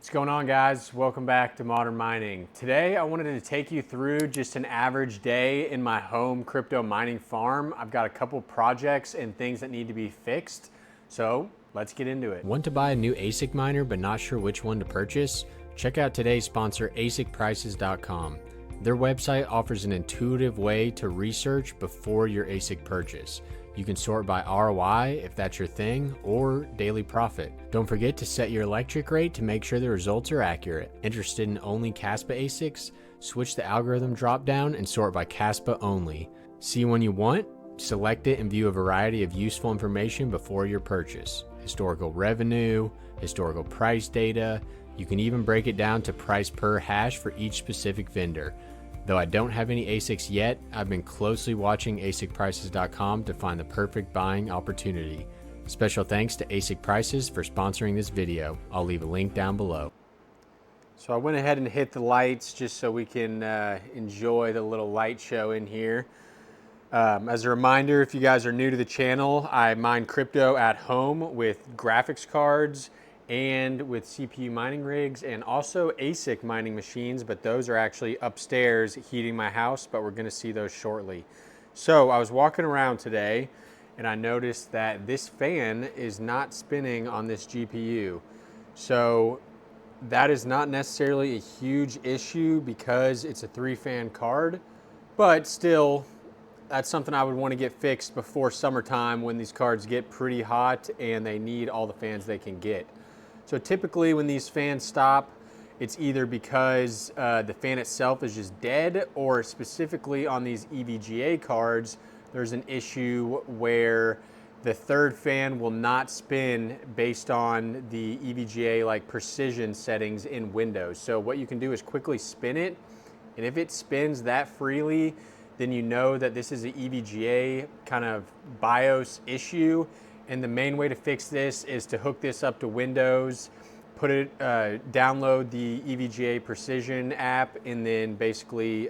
What's going on, guys? Welcome back to Modern Mining. Today I wanted to take you through just an average day in my home crypto mining farm. I've got a couple projects and things that need to be fixed, so let's get into it. Want to buy a new ASIC miner but not sure which one to purchase? Check out today's sponsor, ASICprices.com. Their website offers an intuitive way to research before your ASIC purchase. You can sort by ROI if that's your thing, or daily profit. Don't forget to set your electric rate to make sure the results are accurate. Interested in only Caspa ASICs? Switch the algorithm dropdown and sort by Caspa only. See one you want? Select it and view a variety of useful information before your purchase. Historical revenue, historical price data. You can even break it down to price per hash for each specific vendor. Though I don't have any ASICs yet, I've been closely watching ASICprices.com to find the perfect buying opportunity. Special thanks to ASIC Prices for sponsoring this video. I'll leave a link down below. So I went ahead and hit the lights just so we can enjoy the little light show in here. As a reminder, if you guys are new to the channel, I mine crypto at home with graphics cards and with CPU mining rigs and also ASIC mining machines, but those are actually upstairs heating my house, but we're gonna see those shortly. So I was walking around today and I noticed that this fan is not spinning on this GPU. So that is not necessarily a huge issue because it's a 3-fan card, but still, that's something I would want to get fixed before summertime when these cards get pretty hot and they need all the fans they can get. So typically when these fans stop, it's either because the fan itself is just dead, or specifically on these EVGA cards, there's an issue where the third fan will not spin based on the EVGA like precision settings in Windows. So what you can do is quickly spin it, and if it spins that freely, then you know that this is an EVGA kind of BIOS issue. And the main way to fix this is to hook this up to Windows, download the EVGA Precision app, and then basically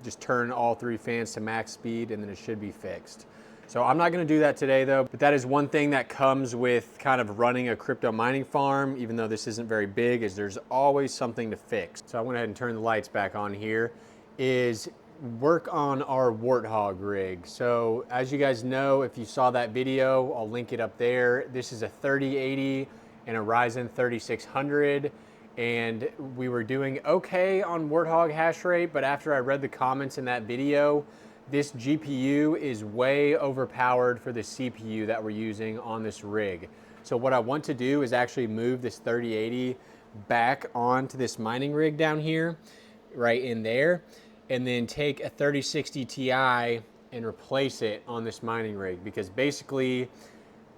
just turn all 3 fans to max speed, and then it should be fixed. So I'm not gonna do that today though, but that is one thing that comes with kind of running a crypto mining farm, even though this isn't very big, is there's always something to fix. So I went ahead and turned the lights back on here, is work on our Warthog rig. So as you guys know, if you saw that video, I'll link it up there. This is a 3080 and a Ryzen 3600, and we were doing okay on Warthog hash rate, but after I read the comments in that video, this GPU is way overpowered for the CPU that we're using on this rig. So what I want to do is actually move this 3080 back onto this mining rig down here, right in there, and then take a 3060 Ti and replace it on this mining rig, because basically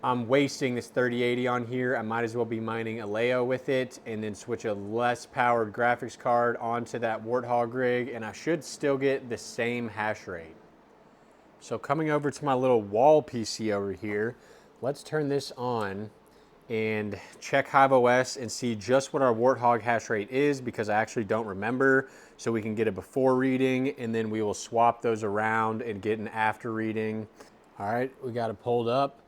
I'm wasting this 3080 on here. I might as well be mining ALEO with it and then switch a less powered graphics card onto that Warthog rig, and I should still get the same hash rate. So coming over to my little wall PC over here, let's turn this on and check HiveOS and see just what our Warthog hash rate is, because I actually don't remember, so we can get a before reading and then we will swap those around and get an after reading. All right, we got it pulled up.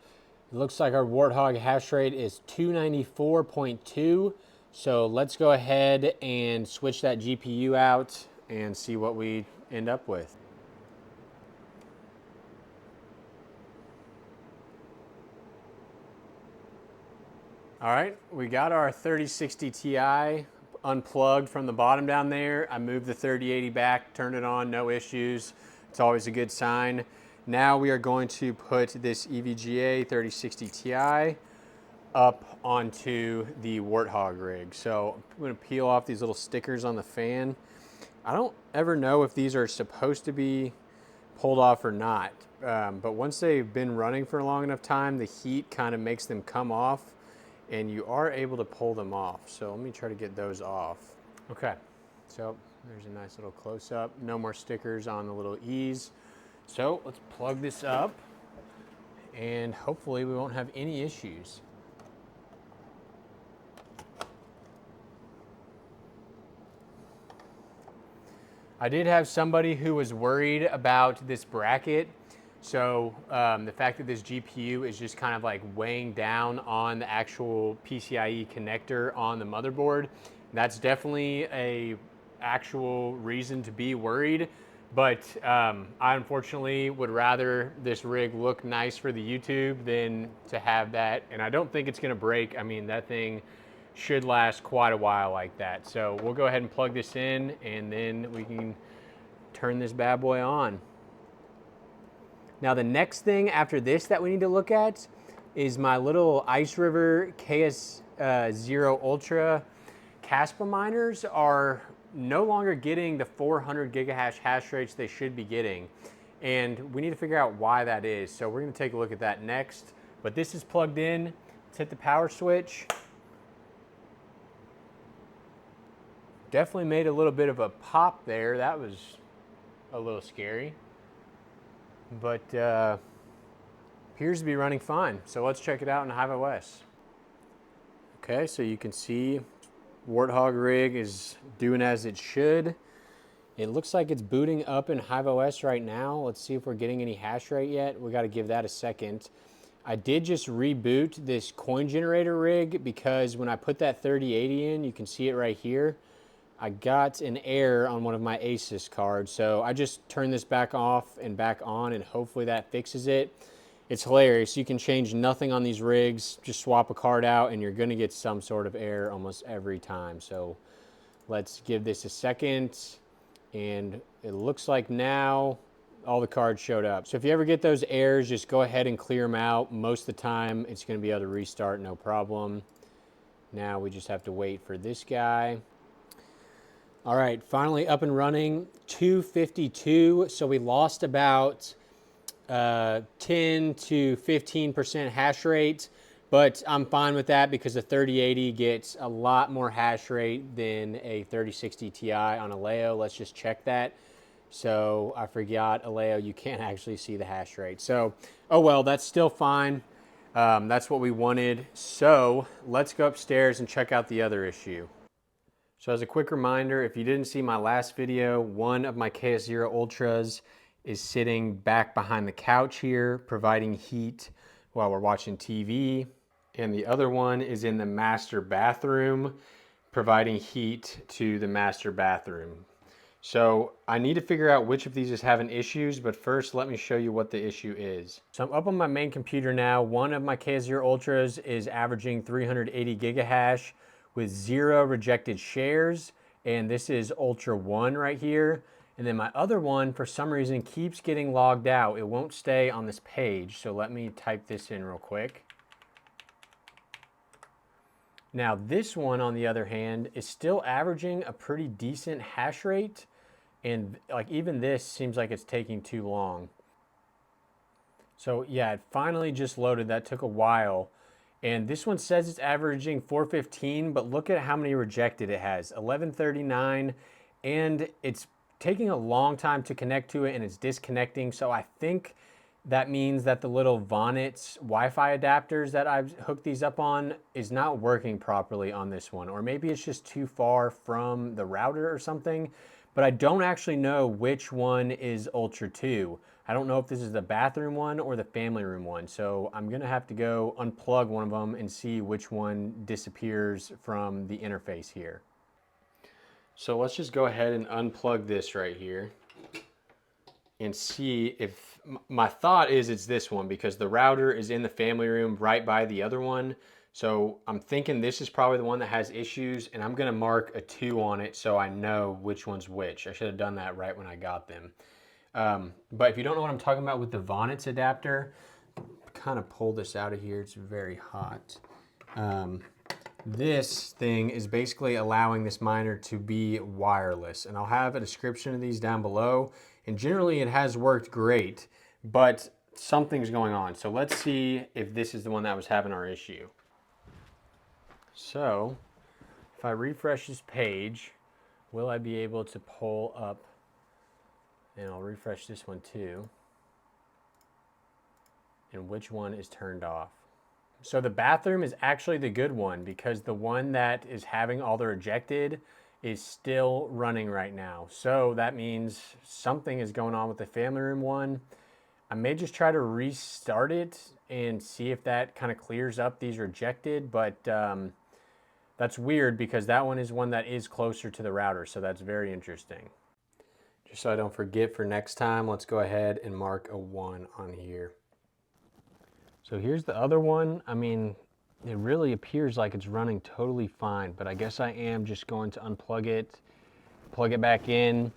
It looks like our Warthog hash rate is 294.2. So let's go ahead and switch that GPU out and see what we end up with. All right, we got our 3060 Ti unplugged from the bottom down there. I moved the 3080 back, turned it on, no issues. It's always a good sign. Now we are going to put this EVGA 3060 Ti up onto the Warthog rig. So I'm gonna peel off these little stickers on the fan. I don't ever know if these are supposed to be pulled off or not, but once they've been running for a long enough time, the heat kind of makes them come off, and you are able to pull them off. So let me try to get those off. Okay, so there's a nice little close-up. No more stickers on the little E's. So let's plug this up, and hopefully we won't have any issues. I did have somebody who was worried about this bracket. So the fact that this GPU is just kind of like weighing down on the actual PCIe connector on the motherboard, that's definitely a actual reason to be worried. But I unfortunately would rather this rig look nice for the YouTube than to have that. And I don't think it's gonna break. I mean, that thing should last quite a while like that. So we'll go ahead and plug this in and then we can turn this bad boy on. Now the next thing after this that we need to look at is my little Ice River KS0 Ultra Caspa miners are no longer getting the 400 gigahash hash rates they should be getting. And we need to figure out why that is. So we're gonna take a look at that next. But this is plugged in. Let's hit the power switch. Definitely made a little bit of a pop there. That was a little scary. But appears to be running fine. So let's check it out in HiveOS. Okay, so you can see Warthog rig is doing as it should. It looks like it's booting up in HiveOS right now. Let's see if we're getting any hash rate yet. We got to give that a second. I did just reboot this coin generator rig because when I put that 3080 in, you can see it right here. I got an error on one of my Asic cards, so I just turned this back off and back on, and hopefully that fixes it. It's hilarious. You can change nothing on these rigs, just swap a card out, and you're going to get some sort of error almost every time. So let's give this a second, and it looks like now all the cards showed up. So if you ever get those errors, just go ahead and clear them out. Most of the time, it's going to be able to restart, no problem. Now we just have to wait for this guy. All right, finally up and running, 252. So we lost about 10 to 15% hash rate, but I'm fine with that because the 3080 gets a lot more hash rate than a 3060 Ti on ALEO. Let's just check that. So I forgot ALEO, you can't actually see the hash rate. So, oh well, that's still fine. That's what we wanted. So let's go upstairs and check out the other issue. So as a quick reminder, if you didn't see my last video, one of my KS0 Ultras is sitting back behind the couch here, providing heat while we're watching TV. And the other one is in the master bathroom, providing heat to the master bathroom. So I need to figure out which of these is having issues, but first let me show you what the issue is. So I'm up on my main computer now. One of my KS0 Ultras is averaging 380 gigahash with 0 rejected shares, and this is Ultra 1 right here. And then my other one, for some reason, keeps getting logged out. It won't stay on this page, so let me type this in real quick. Now this one, on the other hand, is still averaging a pretty decent hash rate, and like even this seems like it's taking too long. So yeah, it finally just loaded. That took a while. And this one says it's averaging 415, but look at how many rejected it has, 1139, and it's taking a long time to connect to it and it's disconnecting. So I think that means that the little Vonets Wi-Fi adapters that I've hooked these up on is not working properly on this one, or maybe it's just too far from the router or something, but I don't actually know which one is Ultra 2. I don't know if this is the bathroom one or the family room one, so I'm gonna have to go unplug one of them and see which one disappears from the interface here. So let's just go ahead and unplug this right here and see if, my thought is it's this one because the router is in the family room right by the other one. So I'm thinking this is probably the one that has issues, and I'm gonna mark a 2 on it so I know which one's which. I should have done that right when I got them. But if you don't know what I'm talking about with the Vonets adapter, kind of pull this out of here, it's very hot. This thing is basically allowing this miner to be wireless, and I'll have a description of these down below, and generally it has worked great, but something's going on. So let's see if this is the one that was having our issue. So if I refresh this page, will I be able to pull up? And I'll refresh this one too. And which one is turned off? So the bathroom is actually the good one because the one that is having all the rejected is still running right now. So that means something is going on with the family room one. I may just try to restart it and see if that kind of clears up these rejected, but that's weird because that one is one that is closer to the router, so that's very interesting. Just so I don't forget for next time, let's go ahead and mark a 1 on here. So here's the other one. I mean, it really appears like it's running totally fine, but I guess I am just going to unplug it, plug it back in,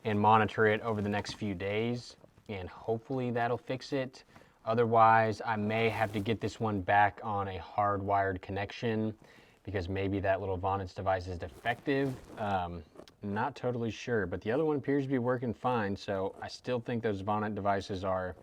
and monitor it over the next few days, and hopefully that'll fix it. Otherwise, I may have to get this one back on a hardwired connection because maybe that little Vonets device is defective. Not totally sure, but the other one appears to be working fine, so I still think those Vonnet devices are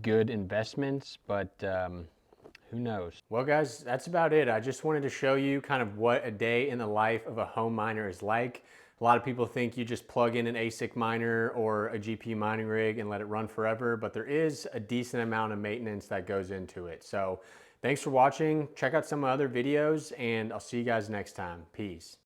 good investments, but who knows? Well guys, that's about it. I just wanted to show you kind of what a day in the life of a home miner is like. A lot of people think you just plug in an Asic miner or a GPU mining rig and let it run forever, but there is a decent amount of maintenance that goes into it. So thanks for watching. Check out some other videos and I'll see you guys next time. Peace.